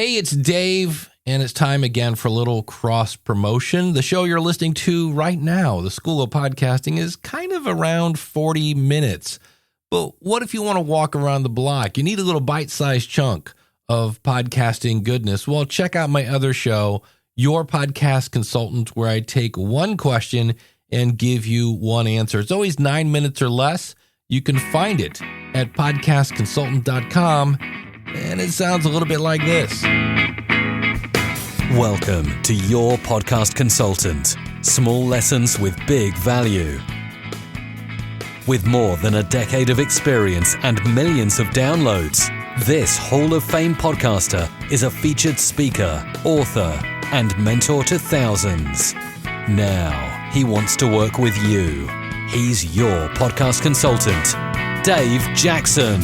Hey, it's Dave, and it's time again for a little cross promotion. The show you're listening to right now, The School of Podcasting, is kind of around 40 minutes. But what if you want to walk around the block? You need a little bite-sized chunk of podcasting goodness. Well, check out my other show, Your Podcast Consultant, where I take one question and give you one answer. It's always 9 minutes or less. You can find it at podcastconsultant.com. And it sounds a little bit like this. Welcome to Your Podcast Consultant. Small lessons with big value. With more than a decade of experience and millions of downloads, this Hall of Fame podcaster is a featured speaker, author, and mentor to thousands. Now, he wants to work with you. He's your podcast consultant, Dave Jackson.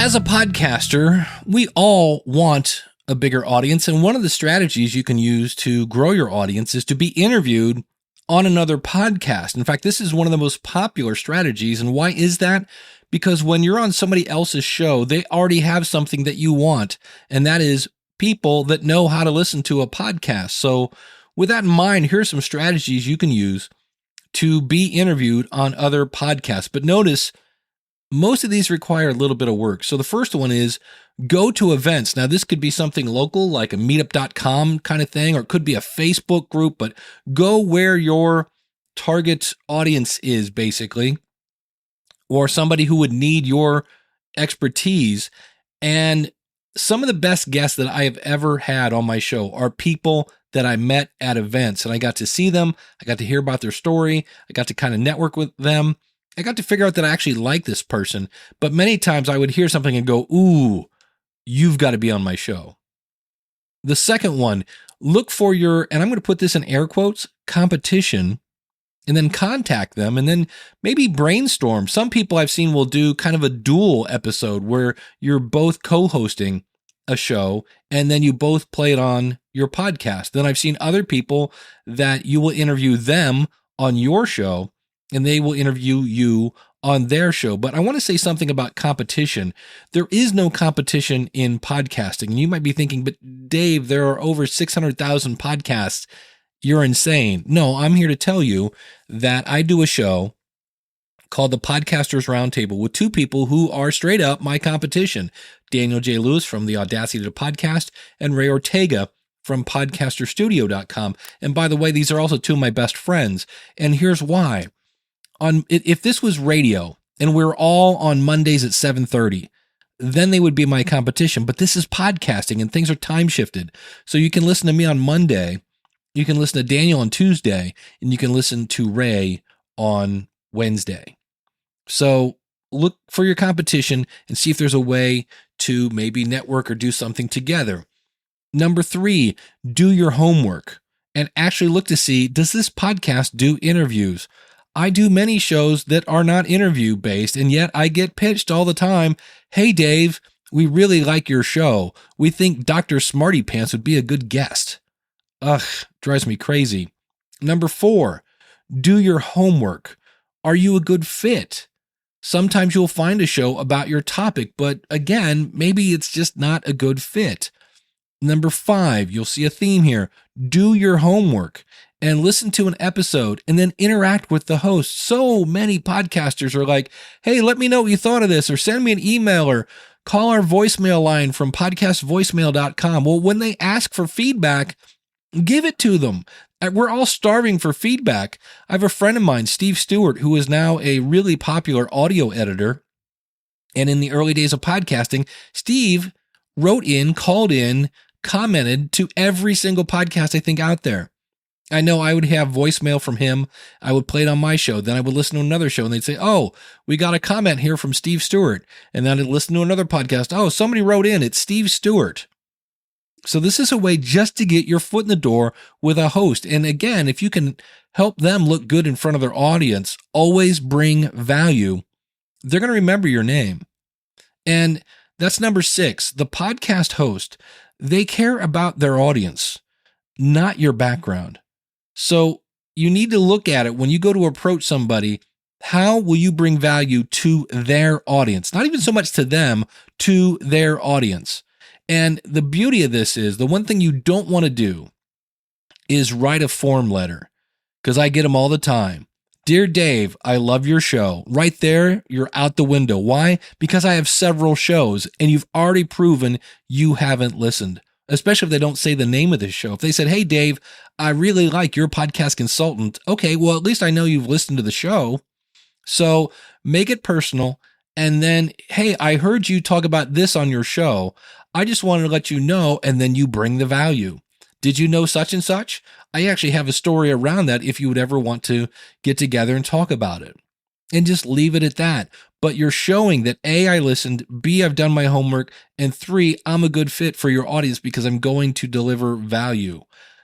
As a podcaster, we all want a bigger audience, and one of the strategies you can use to grow your audience is to be interviewed on another podcast. In fact, this is one of the most popular strategies, and why is that? Because when you're on somebody else's show, they already have something that you want, and that is people that know how to listen to a podcast. So with that in mind, here's some strategies you can use to be interviewed on other podcasts. But notice, most of these require a little bit of work. So the first one is go to events. Now, this could be something local, like a meetup.com kind of thing, or it could be a Facebook group, but go where your target audience is, basically, or somebody who would need your expertise. And some of the best guests that I have ever had on my show are people that I met at events, and I got to see them. I got to hear about their story. I got to kind of network with them. I got to figure out that I actually like this person, but many times I would hear something and go, ooh, you've got to be on my show. The second one, look for your, and I'm going to put this in air quotes, competition, and then contact them, and then maybe brainstorm. Some people I've seen will do kind of a dual episode where you're both co-hosting a show, and then you both play it on your podcast. Then I've seen other people that you will interview them on your show, and they will interview you on their show. But I want to say something about competition. There is no competition in podcasting. And you might be thinking, but Dave, there are over 600,000 podcasts. You're insane. No, I'm here to tell you that I do a show called the Podcasters Roundtable with two people who are straight up my competition. Daniel J. Lewis from the Audacity to Podcast and Ray Ortega from podcasterstudio.com. And by the way, these are also two of my best friends. And here's why. If this was radio and we're all on Mondays at 7:30, then they would be my competition. But this is podcasting and things are time shifted. So you can listen to me on Monday, you can listen to Daniel on Tuesday, and you can listen to Ray on Wednesday. So look for your competition and see if there's a way to maybe network or do something together. Number 3, do your homework and actually look to see, does this podcast do interviews? I do many shows that are not interview based, and yet I get pitched all the time. Hey, Dave, we really like your show. We think Dr. Smarty Pants would be a good guest. Ugh, drives me crazy. Number 4, do your homework. Are you a good fit? Sometimes you'll find a show about your topic, but again, maybe it's just not a good fit. Number 5, you'll see a theme here. Do your homework and listen to an episode and then interact with the host. So many podcasters are like, hey, let me know what you thought of this, or send me an email, or call our voicemail line from podcastvoicemail.com. Well, when they ask for feedback, give it to them. We're all starving for feedback. I have a friend of mine, Steve Stewart, who is now a really popular audio editor. And in the early days of podcasting, Steve wrote in, called in, commented to every single podcast I think out there. I know I would have voicemail from him. I would play it on my show. Then I would listen to another show and they'd say, oh, we got a comment here from Steve Stewart. And then I'd listen to another podcast. Oh, somebody wrote in. It's Steve Stewart. So this is a way just to get your foot in the door with a host. And again, if you can help them look good in front of their audience, always bring value, they're going to remember your name. And that's number 6. The podcast host, they care about their audience, not your background. So you need to look at it when you go to approach somebody. How will you bring value to their audience? Not even so much to them, to their audience. And the beauty of this is the one thing you don't want to do is write a form letter, because I get them all the time. Dear Dave, I love your show. Right there, you're out the window. Why? Because I have several shows and you've already proven you haven't listened, especially if they don't say the name of the show. If they said, hey, Dave, I really like your podcast consultant. Okay, well, at least I know you've listened to the show. So make it personal. And then, hey, I heard you talk about this on your show. I just wanted to let you know, and then you bring the value. Did you know such and such? I actually have a story around that if you would ever want to get together and talk about it. And just leave it at that. But you're showing that A, I listened, B, I've done my homework, and 3, I'm a good fit for your audience because I'm going to deliver value.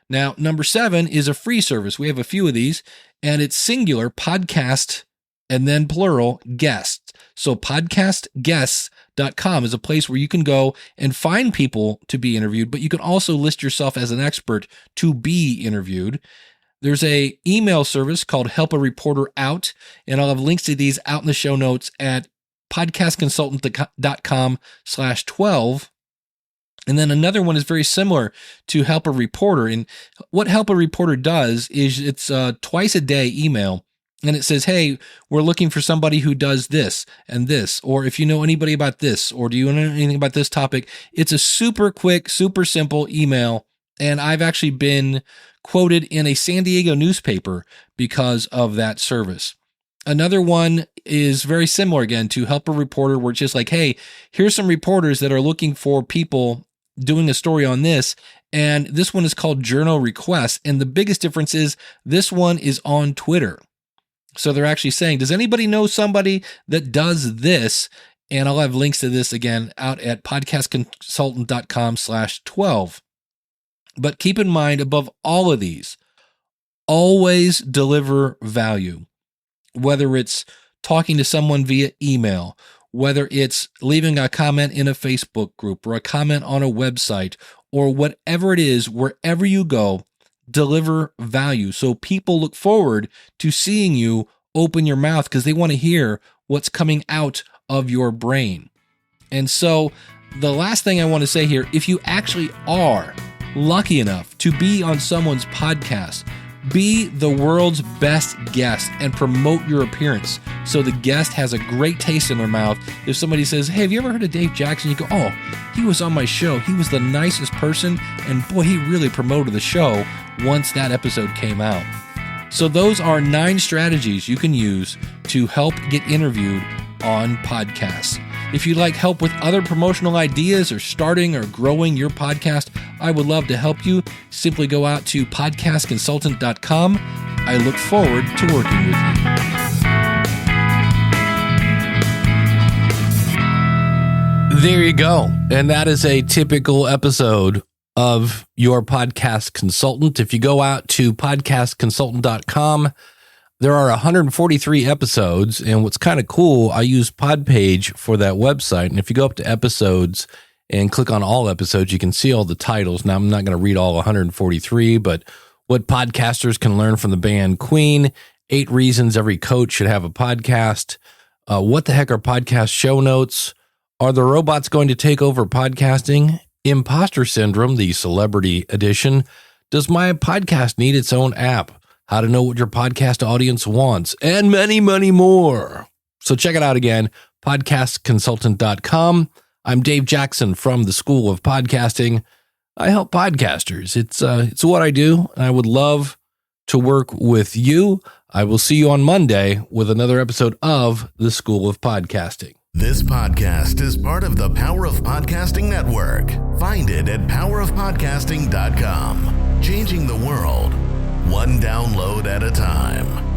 Now, number 7 is a free service. We have a few of these, and it's singular, podcast, and then plural, guests. So podcastguests.com is a place where you can go and find people to be interviewed, but you can also list yourself as an expert to be interviewed. There's a email service called Help a Reporter Out, and I'll have links to these out in the show notes at podcastconsultant.com/12. And then another one is very similar to Help a Reporter. And what Help a Reporter does is it's a twice a day email. And it says, hey, we're looking for somebody who does this and this, or if you know anybody about this, or do you know anything about this topic? It's a super quick, super simple email. And I've actually been quoted in a San Diego newspaper because of that service. Another one is very similar again to Help a Reporter, where it's just like, hey, here's some reporters that are looking for people doing a story on this. And this one is called Journal Requests. And the biggest difference is this one is on Twitter. So they're actually saying, does anybody know somebody that does this? And I'll have links to this again out at podcastconsultant.com/12. But keep in mind, above all of these, always deliver value. Whether it's talking to someone via email, whether it's leaving a comment in a Facebook group or a comment on a website, or whatever it is, wherever you go, deliver value. So people look forward to seeing you open your mouth because they want to hear what's coming out of your brain. And so the last thing I want to say here, if you actually are lucky enough to be on someone's podcast, be the world's best guest and promote your appearance so the guest has a great taste in their mouth. If somebody says, hey, have you ever heard of Dave Jackson? You go, oh, he was on my show. He was the nicest person. And boy, he really promoted the show once that episode came out. So those are 9 strategies you can use to help get interviewed on podcasts. If you'd like help with other promotional ideas or starting or growing your podcast, I would love to help you. Simply go out to podcastconsultant.com. I look forward to working with you. There you go. And that is a typical episode of your podcast consultant. If you go out to podcastconsultant.com, there are 143 episodes, and what's kind of cool, I use Podpage for that website, and if you go up to episodes and click on all episodes, you can see all the titles. Now, I'm not going to read all 143, but what podcasters can learn from the band Queen, 8 reasons every coach should have a podcast, what the heck are podcast show notes, are the robots going to take over podcasting, Imposter Syndrome, the celebrity edition, does my podcast need its own app, how to know what your podcast audience wants, and many, many more. So check it out again, podcastconsultant.com. I'm Dave Jackson from the School of Podcasting. I help podcasters. It's what I do, and I would love to work with you. I will see you on Monday with another episode of the School of Podcasting. This podcast is part of the Power of Podcasting Network. Find it at powerofpodcasting.com. Changing the world, one download at a time.